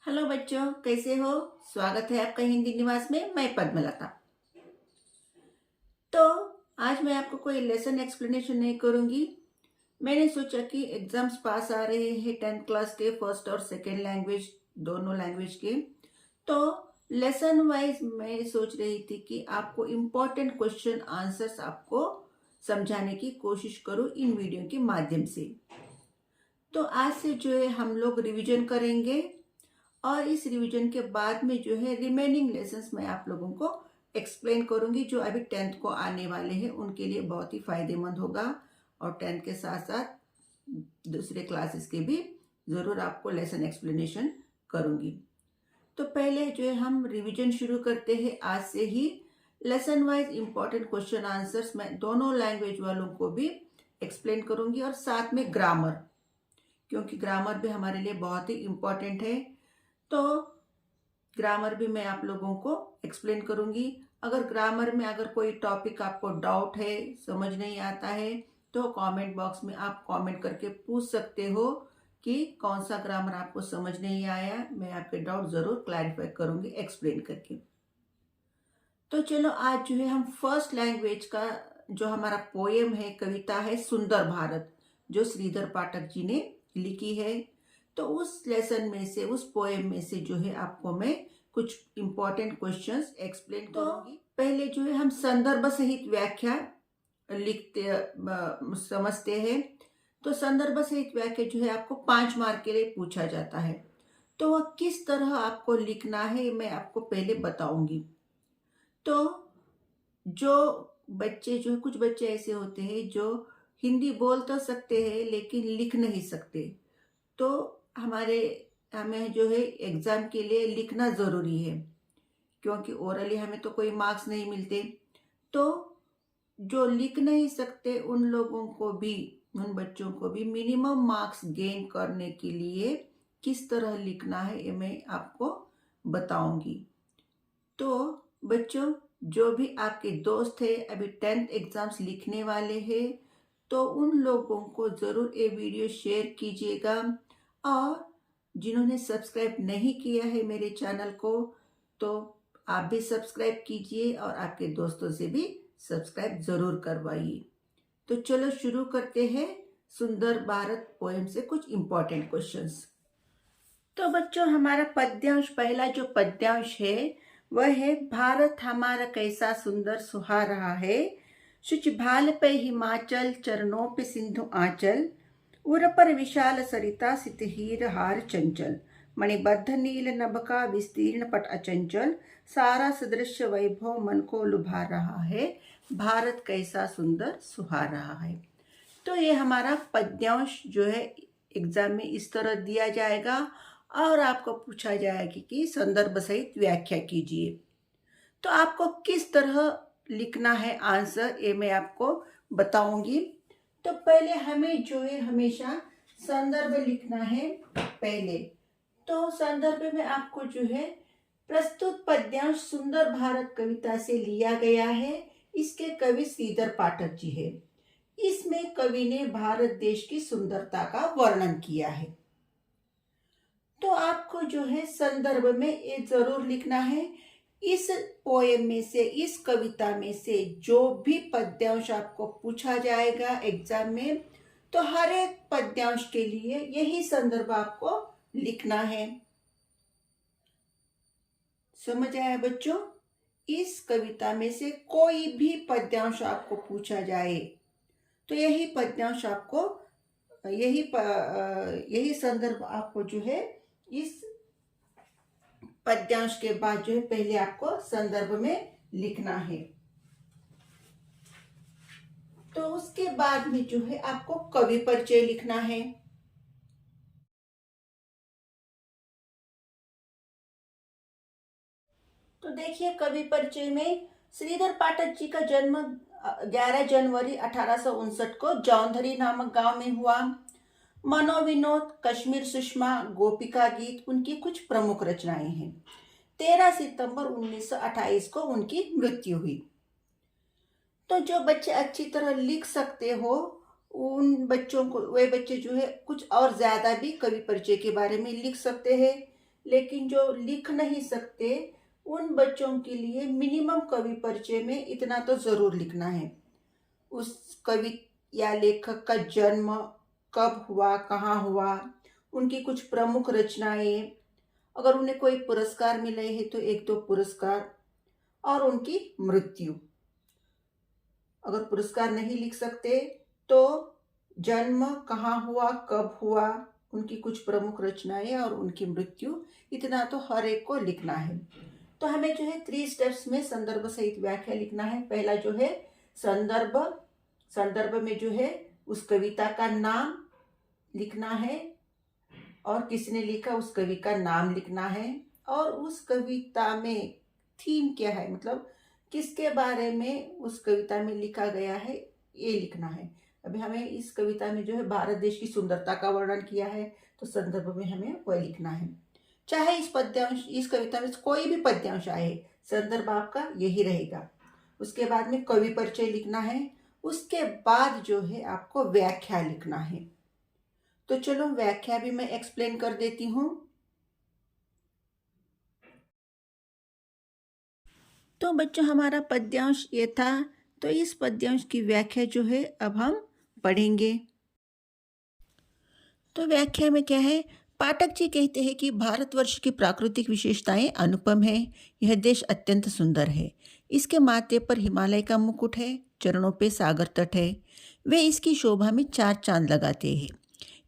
Hello बच्चों, कैसे हो। स्वागत है आपका हिंदी निवास में। मैं पद्मलता। तो आज मैं आपको कोई लेसन एक्सप्लेनेशन नहीं करूंगी। मैंने सोचा कि एग्जाम्स पास आ रहे हैं 10th क्लास के फर्स्ट और सेकेंड लैंग्वेज, दोनों लैंग्वेज के। तो लेसन वाइज मैं सोच रही थी कि आपको इम्पोर्टेंट क्वेश्चन आंसर्स आपको समझाने की कोशिश करूं इन वीडियो के माध्यम से। तो आज से जो है हम लोग रिवीजन करेंगे और इस रिवीजन के बाद में जो है रिमेनिंग लेसन्स मैं आप लोगों को एक्सप्लेन करूंगी, जो अभी 10th को आने वाले हैं उनके लिए बहुत ही फायदेमंद होगा। और 10th के साथ साथ दूसरे क्लासेस के भी ज़रूर आपको लेसन एक्सप्लेनेशन करूंगी। तो पहले जो है हम रिवीजन शुरू करते हैं आज से ही। Lesson wise important question answers मैं दोनों लैंग्वेज वालों को भी एक्सप्लेन करूंगी और साथ में ग्रामर, क्योंकि ग्रामर भी हमारे लिए बहुत ही इम्पोर्टेंट है। तो ग्रामर भी मैं आप लोगों को एक्सप्लेन करूंगी। अगर ग्रामर में अगर कोई टॉपिक आपको डाउट है, समझ नहीं आता है, तो कमेंट बॉक्स में आप कमेंट करके पूछ सकते हो कि कौन सा ग्रामर आपको समझ नहीं आया। मैं आपके डाउट जरूर क्लैरिफाई करूंगी एक्सप्लेन करके। तो चलो आज जो है हम फर्स्ट लैंग्वेज का जो हमारा पोएम है, कविता है सुंदर भारत, जो श्रीधर पाठक जी ने लिखी है। तो उस लेसन में से, उस पोएम में से जो है आपको मैं कुछ इंपॉर्टेंट क्वेश्चंस एक्सप्लेन करूंगी। पहले जो है हम संदर्भ सहित व्याख्या लिखते समझते हैं। तो संदर्भ सहित व्याख्या जो है आपको 5 मार्क के लिए पूछा जाता है। तो वह किस तरह आपको लिखना है मैं आपको पहले बताऊंगी। तो जो बच्चे जो कुछ बच्चे ऐसे होते हैं जो हिंदी बोल तो सकते हैं लेकिन लिख नहीं सकते, तो हमें जो है एग्जाम के लिए लिखना जरूरी है, क्योंकि ओरली हमें तो कोई मार्क्स नहीं मिलते। तो जो लिख नहीं सकते उन लोगों को भी, उन बच्चों को भी मिनिमम मार्क्स गेन करने के लिए किस तरह लिखना है ये मैं आपको बताऊंगी। तो बच्चों, जो भी आपके दोस्त है अभी 10th एग्जाम्स लिखने वाले हैं, तो उन लोगों को जरूर ये वीडियो शेयर कीजिएगा। और जिन्होंने सब्सक्राइब नहीं किया है मेरे चैनल को, तो आप भी सब्सक्राइब कीजिए और आपके दोस्तों से भी सब्सक्राइब जरूर करवाइए। तो चलो शुरू करते हैं सुंदर भारत पोएम से कुछ इंपॉर्टेंट क्वेश्चंस। तो बच्चों, हमारा पद्यांश, पहला जो पद्यांश है वह है, भारत हमारा कैसा सुंदर सुहा रहा है, शुच भाल पे हिमाचल, चरणों पे सिंधु आंचल, उर पर विशाल सरिता सित हीर हार चंचल, मणिबद्ध नील नभ का विस्तीर्ण पट अचंचल, सारा सदृश वैभव मन को लुभा रहा है, भारत कैसा सुंदर सुहा रहा है। तो ये हमारा पद्यांश जो है एग्जाम में इस तरह दिया जाएगा और आपको पूछा जाएगा कि संदर्भ सहित व्याख्या कीजिए। तो आपको किस तरह लिखना है आंसर ये मैं आपको बताऊंगी। तो पहले हमें जो है हमेशा संदर्भ लिखना है पहले। तो संदर्भ में आपको जो है, प्रस्तुत पद्यांश सुंदर भारत कविता से लिया गया है। इसके कवि श्रीधर पाठक जी है। इसमें कवि ने भारत देश की सुंदरता का वर्णन किया है। तो आपको जो है संदर्भ में ये जरूर लिखना है, इस पोएम में से, इस कविता में से जो भी पद्यांश आपको पूछा जाएगा एग्जाम में, तो हर एक पद्यांश के लिए यही संदर्भ आपको लिखना है। समझ आया बच्चों। इस कविता में से कोई भी पद्यांश आपको पूछा जाए तो यही पद्यांश आपको, यही संदर्भ आपको जो है इस पद्यांश के बाद जो है पहले आपको संदर्भ में लिखना है। तो उसके बाद में जो है आपको कवि परिचय लिखना है। तो देखिए, कवि परिचय में श्रीधर पाठक जी का जन्म 11 जनवरी 1859 को जौंधरी नामक गांव में हुआ। मनोविनोद, कश्मीर सुषमा, गोपिका गीत उनकी कुछ प्रमुख रचनाएं हैं। 13 सितंबर 1928 को उनकी मृत्यु हुई। तो जो बच्चे अच्छी तरह लिख सकते हो उन बच्चों को, वे बच्चे जो है कुछ और ज्यादा भी कवि परिचय के बारे में लिख सकते हैं। लेकिन जो लिख नहीं सकते उन बच्चों के लिए मिनिमम कवि परिचय में इतना तो ज़रूर लिखना है। उस कवि या लेखक का जन्म कब हुआ, कहाँ हुआ, उनकी कुछ प्रमुख रचनाएं, अगर उन्हें कोई पुरस्कार मिले हैं तो एक दो पुरस्कार, और उनकी मृत्यु। अगर पुरस्कार नहीं लिख सकते तो जन्म कहाँ हुआ, कब हुआ, उनकी कुछ प्रमुख रचनाएं और उनकी मृत्यु, इतना तो हर एक को लिखना है। तो हमें जो है 3 स्टेप्स में संदर्भ सहित व्याख्या लिखना है। पहला जो है संदर्भ, संदर्भ में जो है उस कविता का नाम लिखना है और किसने लिखा उस कवि का नाम लिखना है, और उस कविता में थीम क्या है, मतलब किसके बारे में उस कविता में लिखा गया है, ये लिखना है। अभी हमें इस कविता में जो है भारत देश की सुंदरता का वर्णन किया है, तो संदर्भ में हमें वह लिखना है। चाहे इस कविता में कोई भी पद्यांश आए, संदर्भ आपका यही रहेगा। उसके बाद में कवि परिचय लिखना है। उसके बाद जो है आपको व्याख्या लिखना है। तो चलो व्याख्या भी मैं एक्सप्लेन कर देती हूँ। तो बच्चों हमारा पद्यांश ये था, तो इस पद्यांश की व्याख्या जो है अब हम पढ़ेंगे। तो व्याख्या में क्या है, पाठक जी कहते हैं कि भारतवर्ष की प्राकृतिक विशेषताएं अनुपम है। यह देश अत्यंत सुंदर है। इसके माथे पर हिमालय का मुकुट है, चरणों पे सागर तट है। वे इसकी शोभा में चार चांद लगाते हैं।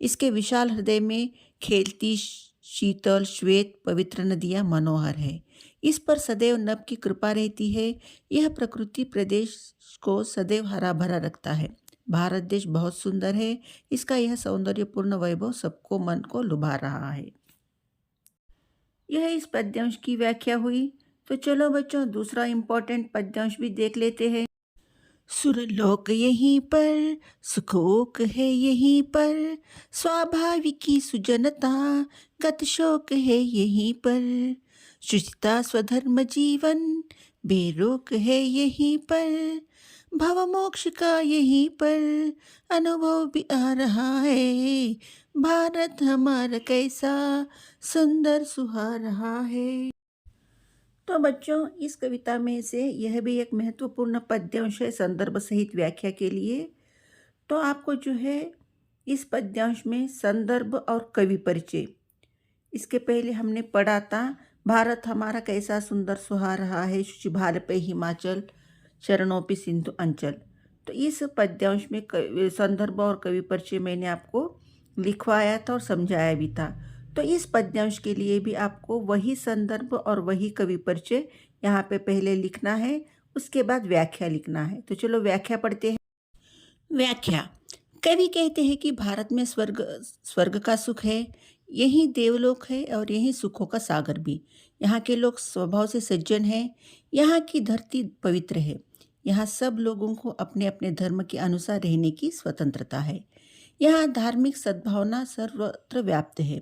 इसके विशाल हृदय में खेलती शीतल श्वेत पवित्र नदियां मनोहर है। इस पर सदैव नभ की कृपा रहती है। यह प्रकृति प्रदेश को सदैव हरा भरा रखता है। भारत देश बहुत सुंदर है। इसका यह सौंदर्यपूर्ण वैभव सबको मन को लुभा रहा है। यह इस पद्यांश की व्याख्या हुई। तो चलो बच्चों दूसरा इम्पोर्टेंट पद्यांश भी देख लेते हैं। सुरलोक यहीं पर, सुखोक है यहीं पर, स्वाभाविकी सुजनता गत शोक है यहीं पर, शुचिता स्वधर्म जीवन बेरोक है यहीं पर, भव मोक्ष का यहीं पर अनुभव भी आ रहा है, भारत हमारा कैसा सुंदर सुहा रहा है। तो बच्चों इस कविता में से यह भी एक महत्वपूर्ण पद्यांश है संदर्भ सहित व्याख्या के लिए। तो आपको जो है इस पद्यांश में संदर्भ और कवि परिचय, इसके पहले हमने पढ़ा था भारत हमारा कैसा सुंदर सुहा रहा है, शुचि भाल पे हिमाचल, चरणों पे सिंधु अंचल। तो इस पद्यांश में संदर्भ और कवि परिचय मैंने आपको लिखवाया था और समझाया भी था। तो इस पद्यांश के लिए भी आपको वही संदर्भ और वही कवि परिचय यहाँ पे पहले लिखना है, उसके बाद व्याख्या लिखना है। तो चलो व्याख्या पढ़ते हैं। व्याख्या, कवि कहते हैं कि भारत में स्वर्ग का सुख है, यही देवलोक है और यही सुखों का सागर भी। यहाँ के लोग स्वभाव से सज्जन हैं। यहाँ की धरती पवित्र है। यहाँ सब लोगों को अपने अपने धर्म के अनुसार रहने की स्वतंत्रता है। यहाँ धार्मिक सद्भावना सर्वत्र व्याप्त है।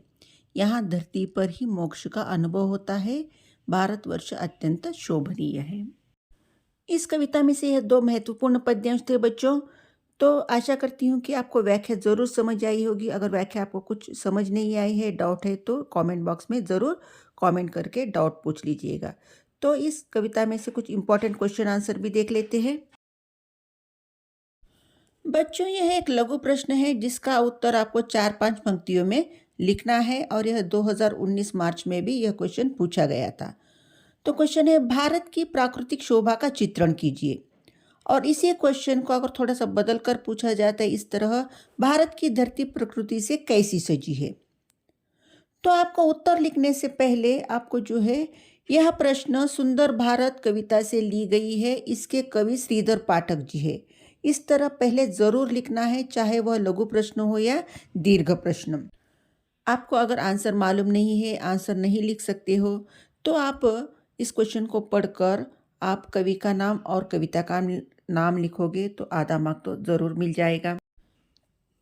यहाँ धरती पर ही मोक्ष का अनुभव होता है। भारतवर्ष अत्यंत शोभनीय है। इस कविता में से यह दो महत्वपूर्ण पद्यांश थे बच्चों। तो आशा करती हूँ कि आपको व्याख्या ज़रूर समझ आई होगी। अगर व्याख्या आपको कुछ समझ नहीं आई है, डाउट है, तो कमेंट बॉक्स में ज़रूर कमेंट करके डाउट पूछ लीजिएगा। तो इस कविता में से कुछ इंपॉर्टेंट क्वेश्चन आंसर भी देख लेते हैं। बच्चों यह एक लघु प्रश्न है जिसका उत्तर आपको 4-5 पंक्तियों में लिखना है और यह 2019 मार्च में भी यह क्वेश्चन पूछा गया था। तो क्वेश्चन है, भारत की प्राकृतिक शोभा का चित्रण कीजिए। और इसी क्वेश्चन को अगर थोड़ा सा बदल कर पूछा जाता है इस तरह, भारत की धरती प्रकृति से कैसी सजी है। तो आपको उत्तर लिखने से पहले आपको जो है यह प्रश्न सुंदर भारत कविता से ली गई है, इसके कवि श्रीधर पाठक जी है, इस तरह पहले ज़रूर लिखना है, चाहे वह लघु प्रश्न हो या दीर्घ प्रश्न। आपको अगर आंसर मालूम नहीं है, आंसर नहीं लिख सकते हो, तो आप इस क्वेश्चन को पढ़कर आप कवि का नाम और कविता का नाम लिखोगे तो आधा मार्क तो ज़रूर मिल जाएगा।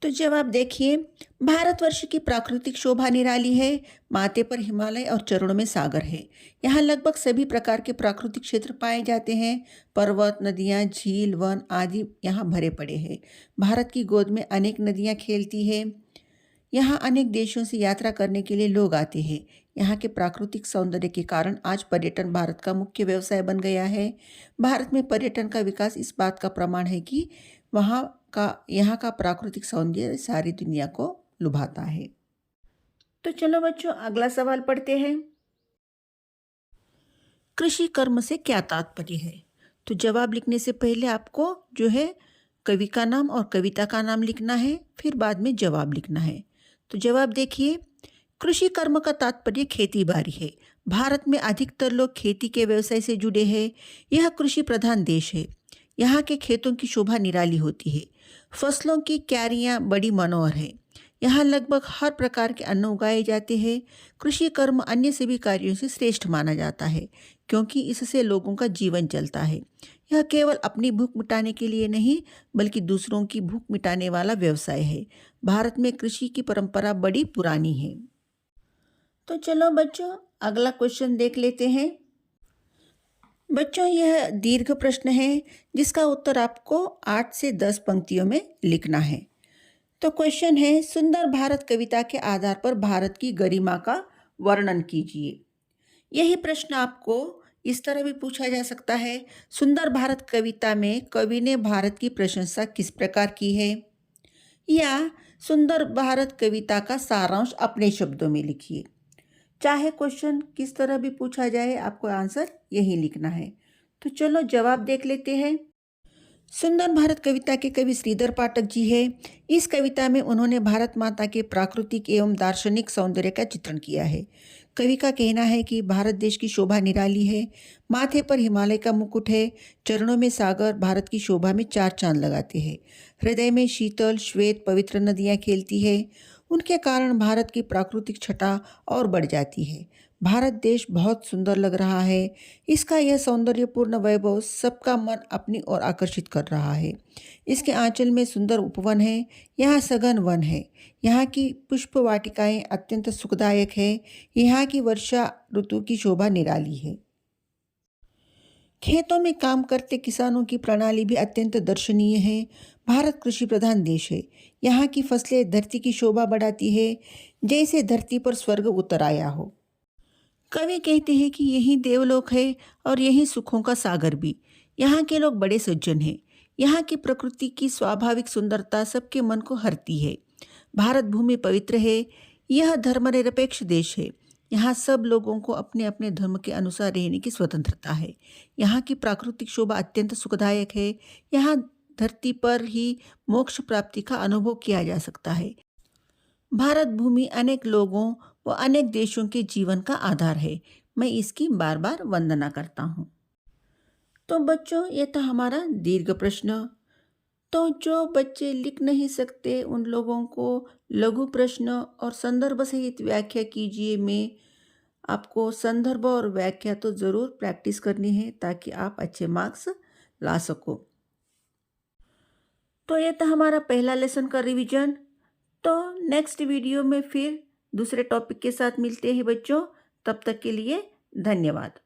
तो जवाब देखिए, भारतवर्ष की प्राकृतिक शोभा निराली है। माथे पर हिमालय और चरणों में सागर है। यहाँ लगभग सभी प्रकार के प्राकृतिक क्षेत्र पाए जाते हैं। पर्वत, नदियाँ, झील, वन आदि यहाँ भरे पड़े हैं। भारत की गोद में अनेक नदियाँ खेलती है। यहाँ अनेक देशों से यात्रा करने के लिए लोग आते हैं। यहाँ के प्राकृतिक सौंदर्य के कारण आज पर्यटन भारत का मुख्य व्यवसाय बन गया है। भारत में पर्यटन का विकास इस बात का प्रमाण है कि यहाँ का प्राकृतिक सौंदर्य सारी दुनिया को लुभाता है। तो चलो बच्चों, अगला सवाल पढ़ते हैं। कृषि कर्म से क्या तात्पर्य है? तो जवाब लिखने से पहले आपको जो है कवि का नाम और कविता का नाम लिखना है, फिर बाद में जवाब लिखना है। तो जवाब देखिए, कृषि कर्म का तात्पर्य खेती बाड़ी है। भारत में अधिकतर लोग खेती के व्यवसाय से जुड़े हैं। यह कृषि प्रधान देश है। यहाँ के खेतों की शोभा निराली होती है। फसलों की क्यारियाँ बड़ी मनोहर है। यहाँ लगभग हर प्रकार के अन्न उगाए जाते हैं। कृषि कर्म अन्य सभी कार्यों से श्रेष्ठ माना जाता है, क्योंकि इससे लोगों का जीवन चलता है। यह केवल अपनी भूख मिटाने के लिए नहीं, बल्कि दूसरों की भूख मिटाने वाला व्यवसाय है। भारत में कृषि की परंपरा बड़ी पुरानी है। तो चलो बच्चों, अगला क्वेश्चन देख लेते हैं। बच्चों, यह दीर्घ प्रश्न है जिसका उत्तर आपको 8 से 10 पंक्तियों में लिखना है। तो क्वेश्चन है, सुंदर भारत कविता के आधार पर भारत की गरिमा का वर्णन कीजिए। यही प्रश्न आपको इस तरह भी पूछा जा सकता है, सुंदर भारत कविता में कवि ने भारत की प्रशंसा किस प्रकार की है? या सुंदर भारत कविता का सारांश अपने शब्दों में लिखिए। चाहे क्वेश्चन किस तरह भी पूछा जाए, आपको आंसर यही लिखना है। तो चलो जवाब देख लेते हैं। सुंदर भारत कविता के कवि श्रीधर पाठक जी है। इस कविता में उन्होंने भारत माता के प्राकृतिक एवं दार्शनिक सौंदर्य का चित्रण किया है। कवि का कहना है कि भारत देश की शोभा निराली है। माथे पर हिमालय का मुकुट है, चरणों में सागर भारत की शोभा में 4 चांद लगाते हैं। हृदय में शीतल श्वेत पवित्र नदियाँ खेलती है। उनके कारण भारत की प्राकृतिक छटा और बढ़ जाती है। भारत देश बहुत सुंदर लग रहा है। इसका यह सौंदर्यपूर्ण वैभव सबका मन अपनी ओर आकर्षित कर रहा है। इसके आंचल में सुंदर उपवन है। यहाँ सघन वन है। यहाँ की पुष्प वाटिकाएं अत्यंत सुखदायक है। यहाँ की वर्षा ऋतु की शोभा निराली है। खेतों में काम करते किसानों की प्रणाली भी अत्यंत दर्शनीय है। भारत कृषि प्रधान देश है। यहाँ की फसलें धरती की शोभा बढ़ाती है, जैसे धरती पर स्वर्ग उतर आया हो। कवि कहते हैं कि यही देवलोक है और यही सुखों का सागर भी। यहाँ के लोग बड़े सज्जन हैं। यहाँ की प्रकृति की स्वाभाविक सुंदरता सबके मन को हरती है। भारत भूमि पवित्र है। यह धर्मनिरपेक्ष देश है। यहाँ सब लोगों को अपने अपने धर्म के अनुसार रहने की स्वतंत्रता है। यहाँ की प्राकृतिक शोभा अत्यंत सुखदायक है। यहाँ धरती पर ही मोक्ष प्राप्ति का अनुभव किया जा सकता है। भारत भूमि अनेक लोगों व अनेक देशों के जीवन का आधार है। मैं इसकी बार बार वंदना करता हूँ। तो बच्चों, ये था हमारा दीर्घ प्रश्न। तो जो बच्चे लिख नहीं सकते उन लोगों को लघु प्रश्न और संदर्भ सहित व्याख्या कीजिए में आपको संदर्भ और व्याख्या तो ज़रूर प्रैक्टिस करनी है, ताकि आप अच्छे मार्क्स ला सको। तो ये था हमारा पहला लेसन का रिवीजन। तो नेक्स्ट वीडियो में फिर दूसरे टॉपिक के साथ मिलते हैं बच्चों। तब तक के लिए धन्यवाद।